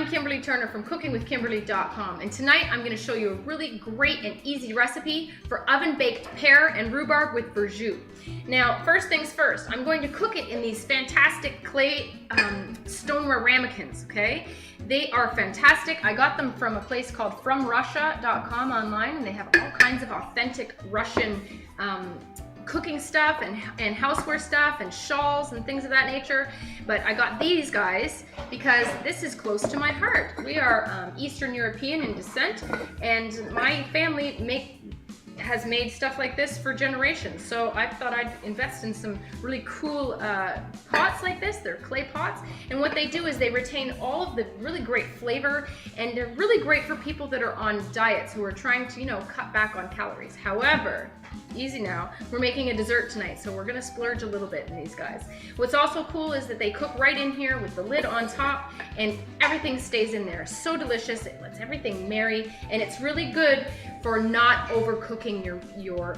I'm Kimberly Turner from cookingwithkimberly.com, and tonight I'm going to show you a really great and easy recipe for oven-baked pear and rhubarb with verjus. Now, first things first, I'm going to cook it in these fantastic clay stoneware ramekins, okay? They are fantastic. I got them from a place called FromRussia.com online, and they have all kinds of authentic Russian cooking stuff and houseware stuff and shawls and things of that nature. But I got these guys because this is close to my heart. We are Eastern European in descent, and my family has made stuff like this for generations. So I thought I'd invest in some really cool pots like this. They're clay pots, and what they do is they retain all of the really great flavor, and they're really great for people that are on diets who are trying to, cut back on calories. However, easy now, we're making a dessert tonight, so we're gonna splurge a little bit in these guys. What's also cool is that they cook right in here with the lid on top, and everything stays in there. So delicious, it lets everything marry, and it's really good for not overcooking your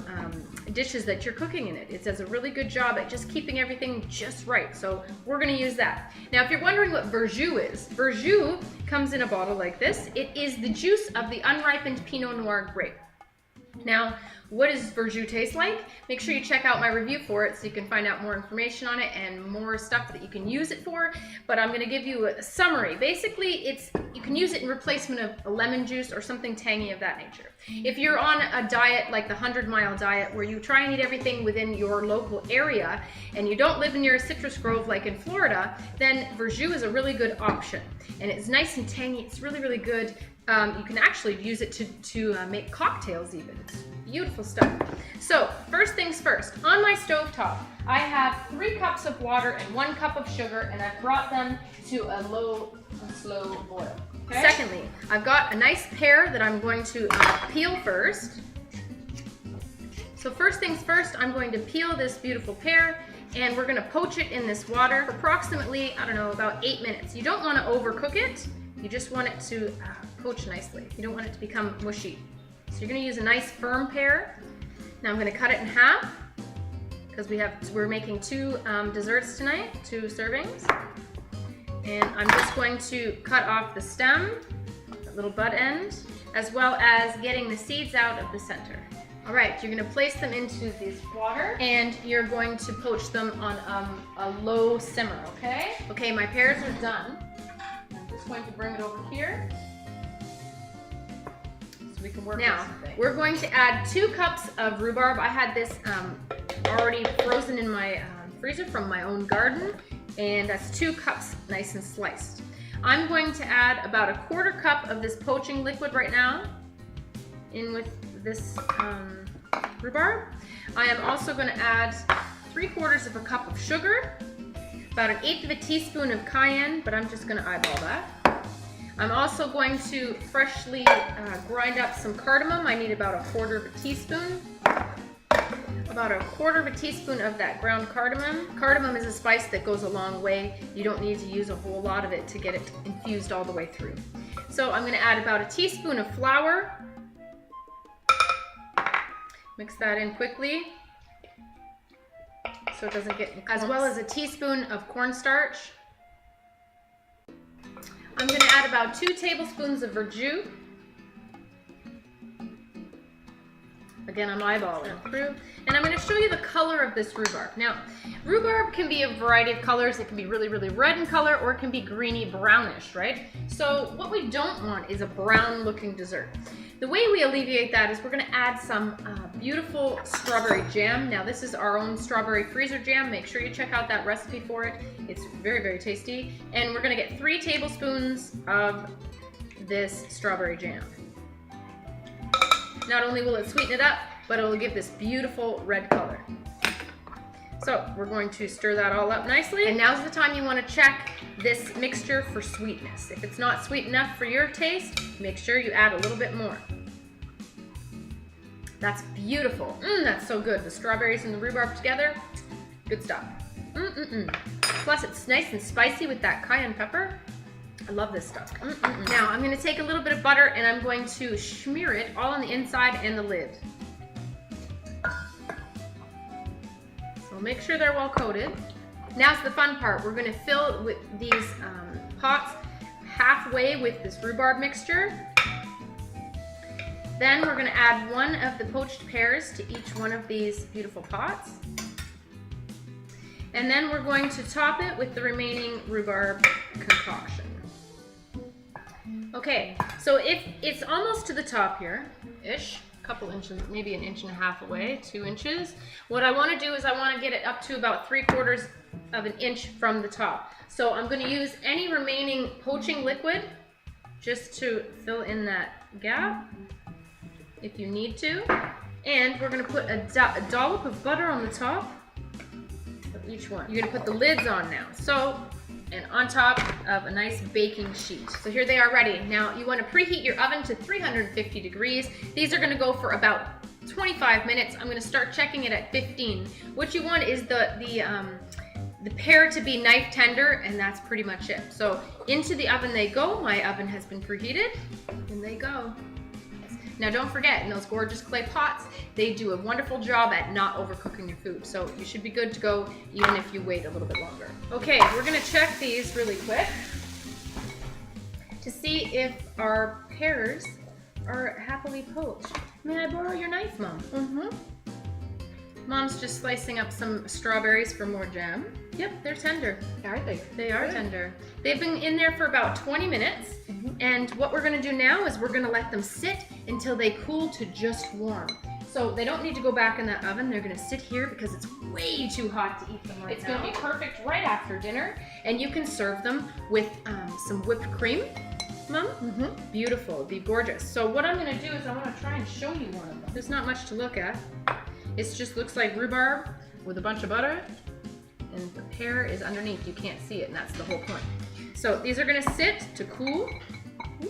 dishes that you're cooking in it. It does a really good job at just keeping everything just right, so we're gonna use that. Now, if you're wondering what verjus is, verjus comes in a bottle like this. It is the juice of the unripened Pinot Noir grape. Now, what does verjus taste like? Make sure you check out my review for it so you can find out more information on it and more stuff that you can use it for. But I'm going to give you a summary. Basically, you can use it in replacement of a lemon juice or something tangy of that nature. If you're on a diet like the 100-mile diet where you try and eat everything within your local area and you don't live near a citrus grove like in Florida, then verjus is a really good option. And it's nice and tangy. It's really, really good. You can actually use it to make cocktails even. It's beautiful stuff. So first things first, on my stovetop, I have 3 cups of water and 1 cup of sugar, and I've brought them to a low and slow boil. Okay? Secondly, I've got a nice pear that I'm going to peel first. So first things first, I'm going to peel this beautiful pear, and we're gonna poach it in this water for approximately, I don't know, about 8 minutes. You don't wanna overcook it. You just want it to poach nicely. You don't want it to become mushy. So you're gonna use a nice firm pear. Now I'm gonna cut it in half because we're making 2 desserts tonight, 2 servings. And I'm just going to cut off the stem, that little bud end, as well as getting the seeds out of the center. All right, you're gonna place them into this water and you're going to poach them on a low simmer, okay? Okay, my pears are done. I'm just going to bring it over here. We can work now, we're going to add 2 cups of rhubarb. I had this already frozen in my freezer from my own garden, and that's 2 cups nice and sliced. I'm going to add about a 1/4 cup of this poaching liquid right now in with this rhubarb. I am also going to add 3/4 of a cup of sugar, about 1/8 of a teaspoon of cayenne, but I'm just going to eyeball that. I'm also going to freshly grind up some cardamom. I need about a 1/4 of a teaspoon. About a 1/4 of a teaspoon of that ground cardamom. Cardamom is a spice that goes a long way. You don't need to use a whole lot of it to get it infused all the way through. So I'm gonna add about a teaspoon of flour. Mix that in quickly so it doesn't get clumps. As well as a teaspoon of cornstarch. I'm going to add about 2 tablespoons of verjus. Again, I'm eyeballing through. And I'm going to show you the color of this rhubarb. Now, rhubarb can be a variety of colors. It can be really, really red in color, or it can be greeny brownish, right? So what we don't want is a brown looking dessert. The way we alleviate that is we're going to add some beautiful strawberry jam. Now, this is our own strawberry freezer jam. Make sure you check out that recipe for it. It's very, very tasty. And we're going to get 3 tablespoons of this strawberry jam. Not only will it sweeten it up, but it will give this beautiful red color. So we're going to stir that all up nicely. And now's the time you want to check this mixture for sweetness. If it's not sweet enough for your taste, make sure you add a little bit more. That's beautiful. That's so good. The strawberries and the rhubarb together, good stuff. Plus it's nice and spicy with that cayenne pepper. I love this stuff. Now I'm going to take a little bit of butter and I'm going to smear it all on the inside and the lid. So make sure they're well coated. Now's the fun part. We're going to fill with these pots half halfway with this rhubarb mixture. Then we're gonna add one of the poached pears to each one of these beautiful pots. And then we're going to top it with the remaining rhubarb concoction. Okay, so if it's almost to the top here-ish, a couple inches, maybe an inch and a half away, 2 inches. What I wanna do is I wanna get it up to about 3/4 of an inch from the top. So I'm gonna use any remaining poaching liquid just to fill in that gap, if you need to. And we're gonna put a dollop of butter on the top of each one. You're gonna put the lids on now. And on top of a nice baking sheet. So here they are ready. Now you wanna preheat your oven to 350 degrees. These are gonna go for about 25 minutes. I'm gonna start checking it at 15. What you want is the pear to be knife tender, and that's pretty much it. So into the oven they go. My oven has been preheated, and they go. Now don't forget, in those gorgeous clay pots, they do a wonderful job at not overcooking your food. So you should be good to go even if you wait a little bit longer. Okay, we're gonna check these really quick to see if our pears are happily poached. May I borrow your knife, Mom? Mm-hmm. Mom's just slicing up some strawberries for more jam. Yep, they're tender. Are they? They are tender. They've been in there for about 20 minutes. And what we're gonna do now is we're gonna let them sit until they cool to just warm. So they don't need to go back in that oven. They're gonna sit here because it's way too hot to eat them right now. It's gonna be perfect right after dinner. And you can serve them with some whipped cream, Mom. Beautiful, it'd be gorgeous. So what I'm gonna do is I wanna try and show you one of them. There's not much to look at. It just looks like rhubarb with a bunch of butter, and the pear is underneath. You can't see it, and that's the whole point. So these are gonna sit to cool.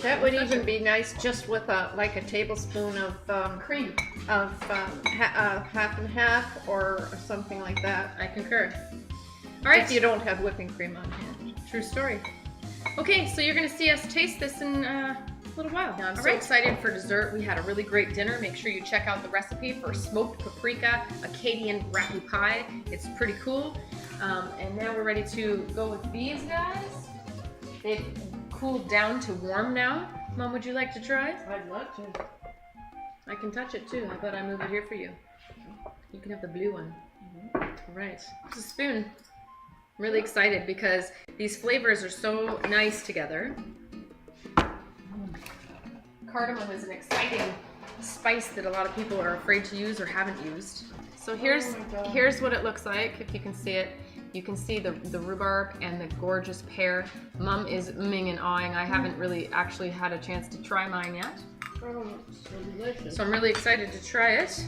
That would even be nice just with like a tablespoon of Cream. of half and half or something like that. I concur. All right, If you don't have whipping cream on hand. true story. Okay, so you're gonna see us taste this in a little while. Now I'm so excited for dessert. We had a really great dinner. Make sure you check out the recipe for smoked paprika Acadian raku pie. It's pretty cool. And now we're ready to go with these guys. They've cooled down to warm now. Mom, would you like to try? I'd love to. I can touch it too. How about I move it here for you? You can have the blue one. All right, it's a spoon. I'm really excited because these flavors are so nice together. Cardamom is an exciting spice that a lot of people are afraid to use or haven't used. So here's what it looks like, if you can see it. You can see the rhubarb and the gorgeous pear. Mom is umming and awing. I haven't really actually had a chance to try mine yet. Oh, so delicious. So I'm really excited to try it.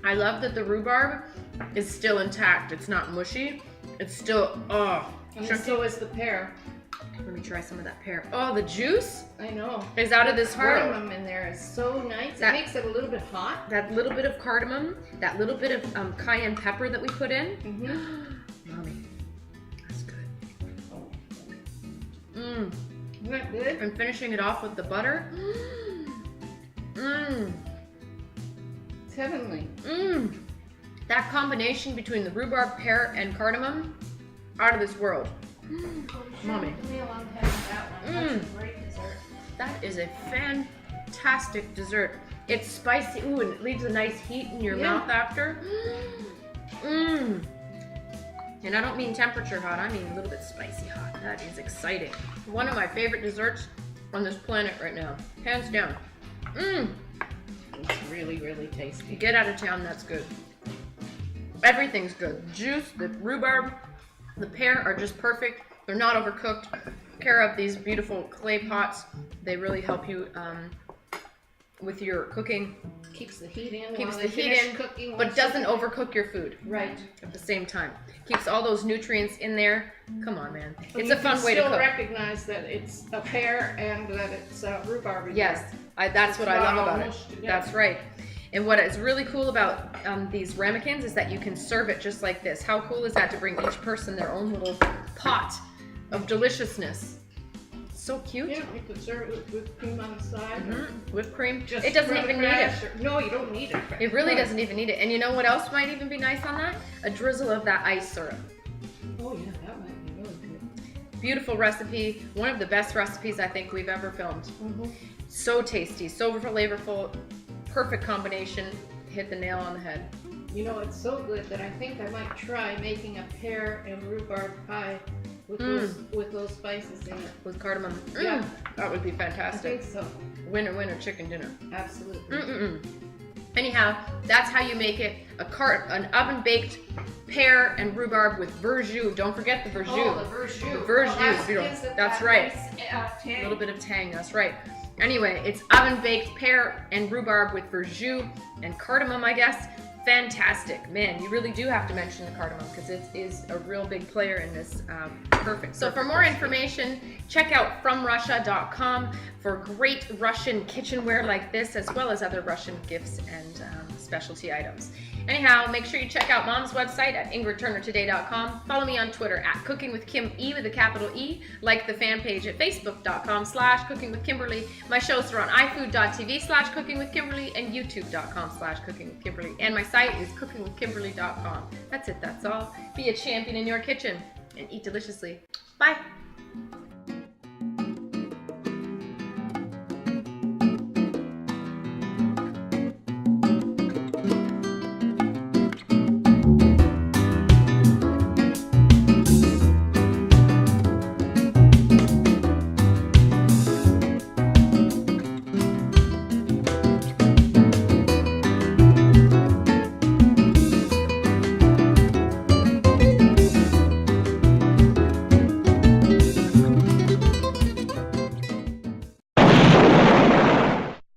I love that the rhubarb is still intact. It's not mushy. It's still, And so is the pear. Let me try some of that pear. Oh, the juice I know. is out of this world. Cardamom in there is so nice. It makes it a little bit hot. That little bit of cardamom, that little bit of cayenne pepper that we put in. Mommy, that's good. Isn't that good? I'm finishing it off with the butter. It's heavenly. That combination between the rhubarb, pear, and cardamom, out of this world. Mommy. That is a fantastic dessert. It's spicy, ooh, and it leaves a nice heat in your mouth after. And I don't mean temperature hot, I mean a little bit spicy hot. That is exciting. One of my favorite desserts on this planet right now, hands down. It's really, really tasty. Get out of town, that's good. Everything's good. Juice, the rhubarb, the pear are just perfect. They're not overcooked. Care of these beautiful clay pots. They really help you with your cooking. Keeps the heat in. Keeps while the they heat finish in, cooking. but doesn't overcook your food. Right. At the same time. Keeps all those nutrients in there. Come on, man. But It's a fun way to cook. You can still recognize that it's a pear and that it's rhubarb. Yes, that's what I love about it. That's right. And what is really cool about these ramekins is that you can serve it just like this. How cool is that to bring each person their own little pot of deliciousness? So cute. Yeah, you could serve it with whipped cream on the side. Whipped cream. Just It doesn't even need it. No, you don't need it. It really doesn't even need it. And you know what else might even be nice on that? A drizzle of that ice syrup. Oh yeah, that might be really good. Beautiful recipe. One of the best recipes I think we've ever filmed. Mm-hmm. So tasty, so flavorful, perfect combination. Hit the nail on the head. You know, it's so good that I think I might try making a pear and rhubarb pie with those spices in it. With cardamom. Yeah. That would be I fantastic. think so. Winner, winner, chicken dinner. Absolutely. Anyhow, that's how you make it. An oven-baked pear and rhubarb with verjus. Don't forget the verjus. Oh, the verjus. The verjus, Oh, beautiful. That's right. A little bit of tang, that's right. Anyway, it's oven-baked pear and rhubarb with verjus and cardamom, I guess. Fantastic. Man, you really do have to mention the cardamom because it is a real big player in this. Perfect. So for more information, check out FromRussia.com for great Russian kitchenware like this, as well as other Russian gifts and specialty items. Anyhow, make sure you check out Mom's website at IngridTurnerToday.com. Follow me on Twitter at Cooking with Kim E with a capital E. Like the fan page at Facebook.com/CookingWithKimberly. My shows are on iFood.tv/CookingWithKimberly and YouTube.com/CookingWithKimberly. And my site is CookingWithKimberly.com. That's it, that's all. Be a champion in your kitchen and eat deliciously. Bye.